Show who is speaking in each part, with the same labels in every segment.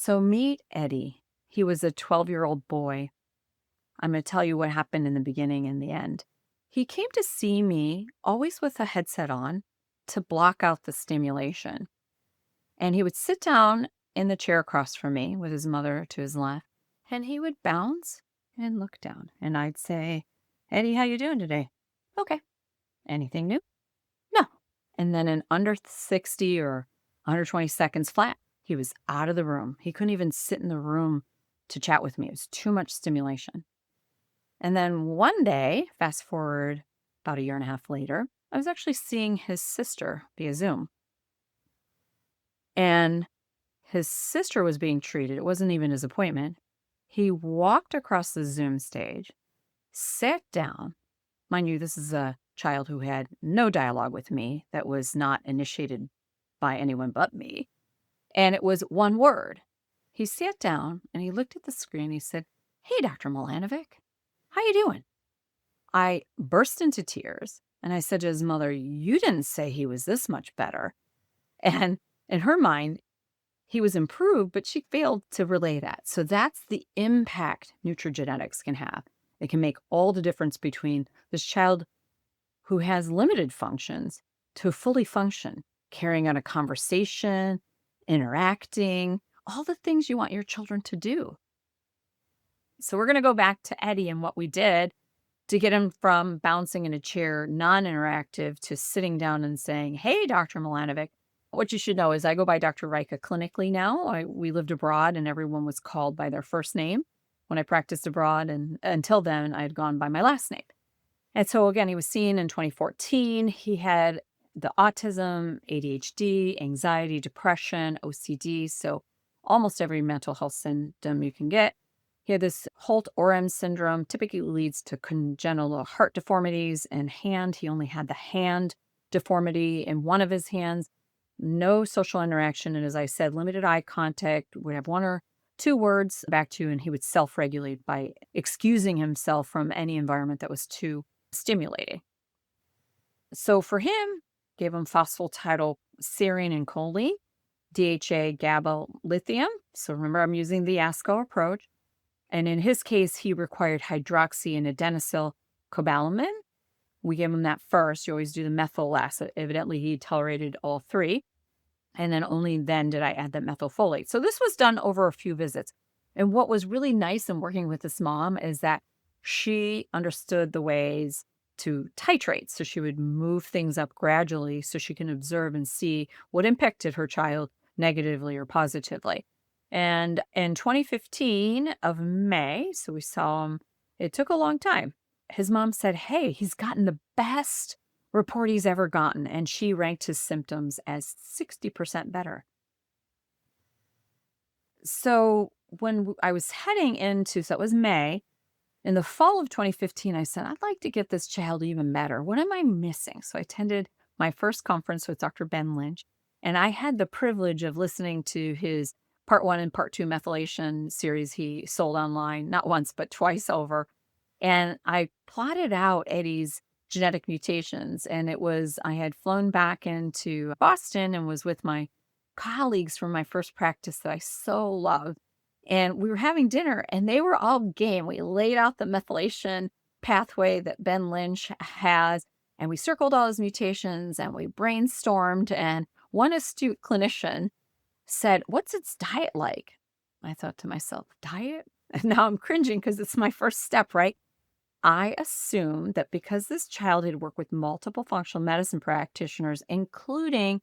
Speaker 1: So meet Eddie. He was a 12-year-old boy. I'm going to tell you what happened in the beginning and the end. He came to see me, always with a headset on, to block out the stimulation. And he would sit down in the chair across from me with his mother to his left, and he would bounce and look down. And I'd say, Eddie, how you doing today? Okay. Anything new? No. And then in under 60 or 120 seconds flat, he was out of the room. He couldn't even sit in the room to chat with me. It was too much stimulation. And then one day, fast forward about a year and a half later, I was actually seeing his sister via Zoom. And his sister was being treated. It wasn't even his appointment. He walked across the Zoom stage, sat down. Mind you, this is a child who had no dialogue with me that was not initiated by anyone but me. And it was one word. He sat down and he looked at the screen. He said, "Hey, Dr. Milanovic, how you doing?" I burst into tears and I said to his mother, "You didn't say he was this much better." And in her mind, he was improved, but she failed to relay that. So that's the impact nutrigenetics can have. It can make all the difference between this child who has limited functions to fully function, carrying on a conversation, interacting, all the things you want your children to do. So we're going to go back to Eddie and what we did to get him from bouncing in a chair, non-interactive, to sitting down and saying, "Hey, Dr. Milanovic." What you should know is I go by Dr. Rika clinically now. We lived abroad and everyone was called by their first name when I practiced abroad. And until then, I had gone by my last name. And so again, he was seen in 2014. He had the autism, ADHD, anxiety, depression, OCD. So almost every mental health symptom you can get. He had this Holt-Oram syndrome, typically leads to congenital heart deformities and hand. He only had the hand deformity in one of his hands. No social interaction. And as I said, limited eye contact. Would have one or two words back to you, and he would self-regulate by excusing himself from any environment that was too stimulating. So for him, gave him phosphatidylserine and choline, DHA, GABA, lithium. So remember, I'm using the ASCO approach. And in his case, he required hydroxy and adenosyl cobalamin. We gave him that first. You always do the methyl acid. Evidently, he tolerated all three. And then only then did I add the methylfolate. So this was done over a few visits. And what was really nice in working with this mom is that she understood the ways to titrate. So she would move things up gradually so she can observe and see what impacted her child negatively or positively. And in 2015 of May, so we saw him, it took a long time. His mom said, "Hey, he's gotten the best report he's ever gotten." And she ranked his symptoms as 60% better. So when I was heading into, so it was May, in the fall of 2015, I said, "I'd like to get this child even better. What am I missing?" So I attended my first conference with Dr. Ben Lynch, and I had the privilege of listening to his part 1 and part 2 methylation series he sold online, not once, but twice over. And I plotted out Eddie's genetic mutations. And I had flown back into Boston and was with my colleagues from my first practice that I so love. And we were having dinner and they were all game. We laid out the methylation pathway that Ben Lynch has, and we circled all his mutations and we brainstormed. And one astute clinician said, "What's its diet like?" I thought to myself, diet? And now I'm cringing because it's my first step, right? I assumed that because this child had worked with multiple functional medicine practitioners, including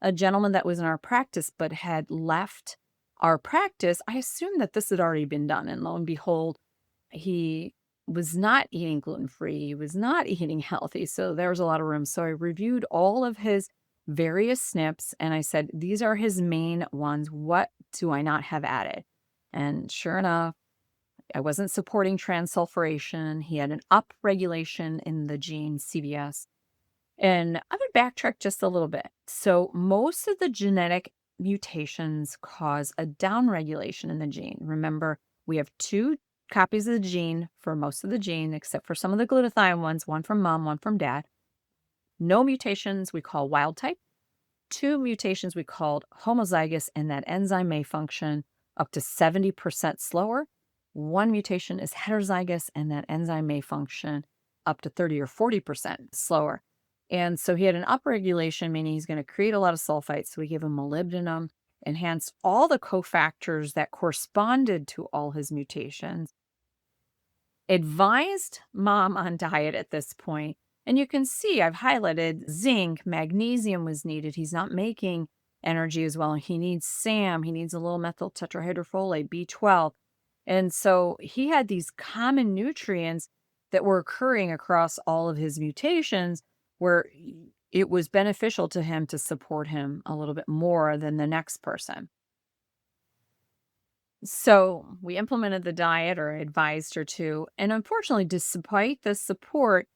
Speaker 1: a gentleman that was in our practice but had left our practice, I assumed that this had already been done. And lo and behold, he was not eating gluten-free. He was not eating healthy. So there was a lot of room. So I reviewed all of his various SNPs and I said, these are his main ones. What do I not have added? And sure enough, I wasn't supporting transsulfation. He had an upregulation in the gene CBS. And I'm going to backtrack just a little bit. So most of the genetic mutations cause a downregulation in the gene. Remember, we have two copies of the gene for most of the gene, except for some of the glutathione ones, one from mom, one from dad. No mutations we call wild type. Two mutations we called homozygous, and that enzyme may function. up to 70% slower. One mutation is heterozygous, and that enzyme may function up to 30 or 40% slower. And so he had an upregulation, meaning he's going to create a lot of sulfites. So we gave him molybdenum, enhanced all the cofactors that corresponded to all his mutations, advised mom on diet at this point. And you can see I've highlighted zinc, magnesium was needed. He's not making energy as well. He needs SAM, he needs a little methyl tetrahydrofolate, B12. And so he had these common nutrients that were occurring across all of his mutations where it was beneficial to him to support him a little bit more than the next person. So we implemented the diet or advised her to. And unfortunately, despite the support,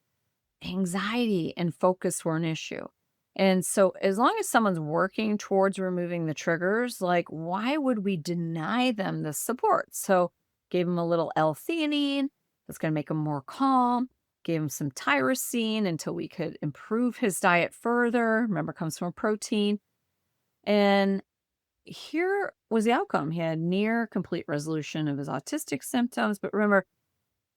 Speaker 1: anxiety and focus were an issue. And so, as long as someone's working towards removing the triggers, like, why would we deny them the support? So, gave him a little L-theanine that's going to make him more calm. Gave him some tyrosine until we could improve his diet further. Remember, it comes from protein. And here was the outcome. He had near complete resolution of his autistic symptoms. But remember,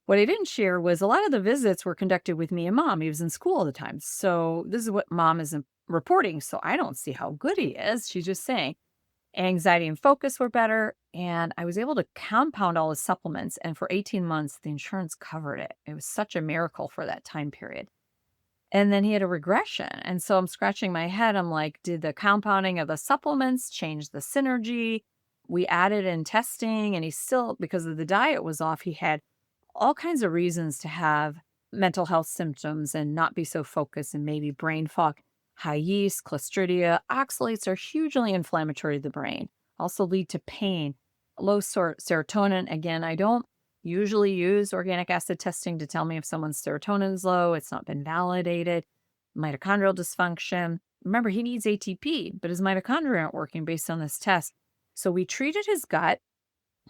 Speaker 1: what I didn't share was a lot of the visits were conducted with me and mom. He was in school all the time. So this is what mom is reporting. So I don't see how good he is. She's just saying anxiety and focus were better. And I was able to compound all his supplements. And for 18 months, the insurance covered it. It was such a miracle for that time period. And then he had a regression. And so I'm scratching my head. I'm like, did the compounding of the supplements change the synergy? We added in testing, and he still, because of the diet was off, he had all kinds of reasons to have mental health symptoms and not be so focused, and maybe brain fog, high yeast, clostridia. Oxalates are hugely inflammatory to the brain, also lead to pain. Low serotonin. Again, I don't usually use organic acid testing to tell me if someone's serotonin is low. It's not been validated. Mitochondrial dysfunction. Remember, he needs ATP, but his mitochondria aren't working based on this test. So we treated his gut,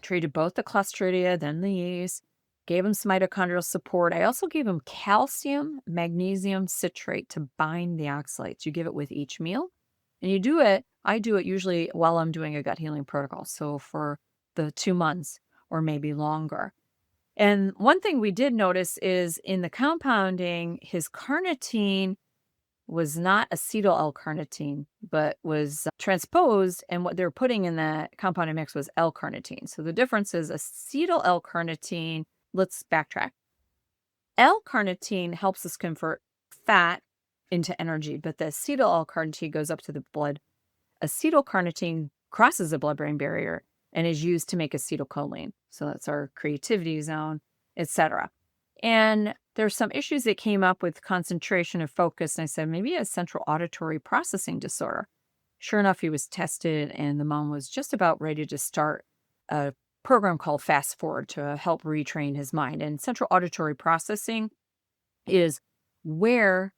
Speaker 1: treated both the clostridia, then the yeast, gave him some mitochondrial support. I also gave him calcium, magnesium citrate to bind the oxalates. You give it with each meal, and you do it. I do it usually while I'm doing a gut healing protocol. So for the 2 months or maybe longer. And one thing we did notice is in the compounding, his carnitine was not acetyl L-carnitine, but was transposed, and what they're putting in that compounded mix was L-carnitine. So the difference is acetyl L-carnitine. Let's backtrack. L-carnitine helps us convert fat into energy, but the acetyl L-carnitine goes up to the blood. Acetyl-carnitine crosses the blood-brain barrier and is used to make acetylcholine. So that's our creativity zone, etc. And there's some issues that came up with concentration and focus. And I said, maybe a central auditory processing disorder. Sure enough, he was tested, and the mom was just about ready to start a program called Fast Forward to help retrain his mind. And central auditory processing is where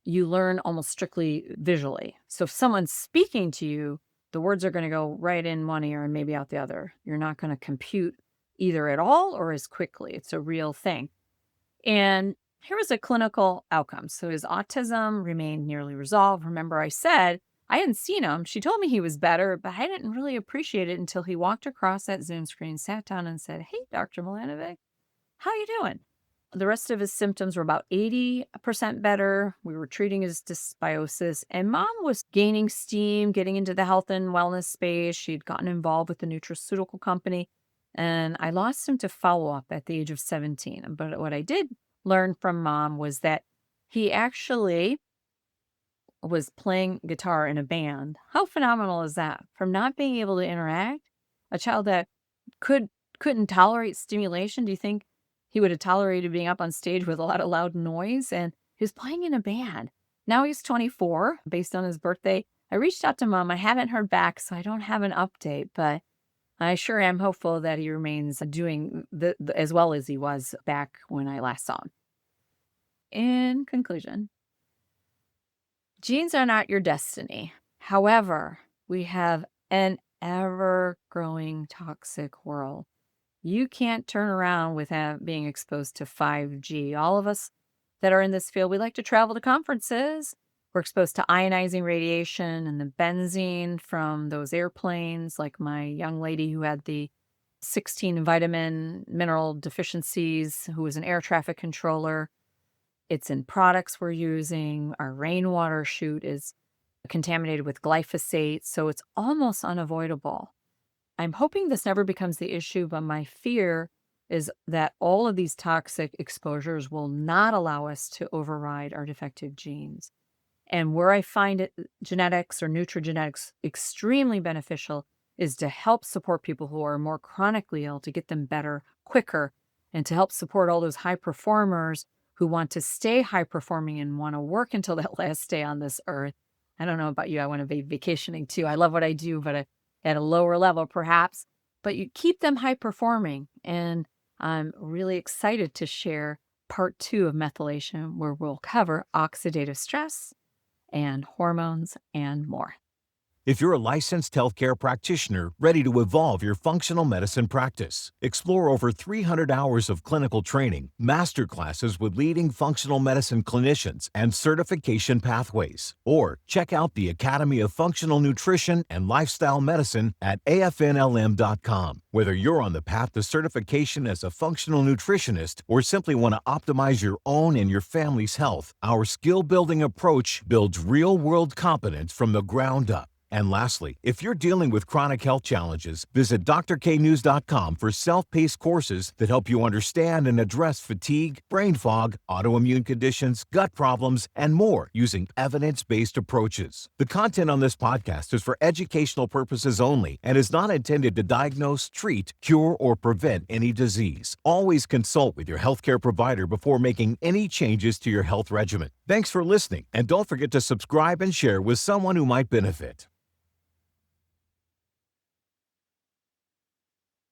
Speaker 1: you learn almost strictly visually. So if someone's speaking to you, the words are going to go right in one ear and maybe out the other. You're not going to compute either at all or as quickly. It's a real thing. And here was a clinical outcome. So his autism remained nearly resolved. Remember, I said I hadn't seen him. She told me he was better, but I didn't really appreciate it until he walked across that Zoom screen, sat down and said, "Hey, Dr. Milanovic, how you doing?" The rest of his symptoms were about 80% better. We were treating his dysbiosis, and mom was gaining steam, getting into the health and wellness space. She'd gotten involved with the nutraceutical company, and I lost him to follow-up at the age of 17. But what I did learn from mom was that he actually was playing guitar in a band. How phenomenal is that? From not being able to interact, a child that couldn't tolerate stimulation, do you think he would have tolerated being up on stage with a lot of loud noise? And he was playing in a band. Now he's 24, based on his birthday. I reached out to mom. I haven't heard back, so I don't have an update, but I sure am hopeful that he remains doing as well as he was back when I last saw him. In conclusion, genes are not your destiny. However, we have an ever-growing toxic world. You can't turn around without being exposed to 5G. All of us that are in this field, we like to travel to conferences. We're exposed to ionizing radiation and the benzene from those airplanes, like my young lady who had the 16 vitamin mineral deficiencies, who was an air traffic controller. It's in products we're using. Our rainwater chute is contaminated with glyphosate, so it's almost unavoidable. I'm hoping this never becomes the issue, but my fear is that all of these toxic exposures will not allow us to override our defective genes. And where I find it, genetics or nutrigenetics extremely beneficial is to help support people who are more chronically ill, to get them better quicker, and to help support all those high performers who want to stay high performing and want to work until that last day on this earth. I don't know about you. I want to be vacationing too. I love what I do, but at a lower level perhaps. But you keep them high performing. And I'm really excited to share part 2 of methylation, where we'll cover oxidative stress and hormones and more.
Speaker 2: If you're a licensed healthcare practitioner ready to evolve your functional medicine practice, explore over 300 hours of clinical training, masterclasses with leading functional medicine clinicians, and certification pathways. Or check out the Academy of Functional Nutrition and Lifestyle Medicine at afnlm.com. Whether you're on the path to certification as a functional nutritionist or simply want to optimize your own and your family's health, our skill-building approach builds real-world competence from the ground up. And lastly, if you're dealing with chronic health challenges, visit drknews.com for self-paced courses that help you understand and address fatigue, brain fog, autoimmune conditions, gut problems, and more using evidence-based approaches. The content on this podcast is for educational purposes only and is not intended to diagnose, treat, cure, or prevent any disease. Always consult with your healthcare provider before making any changes to your health regimen. Thanks for listening, and don't forget to subscribe and share with someone who might benefit.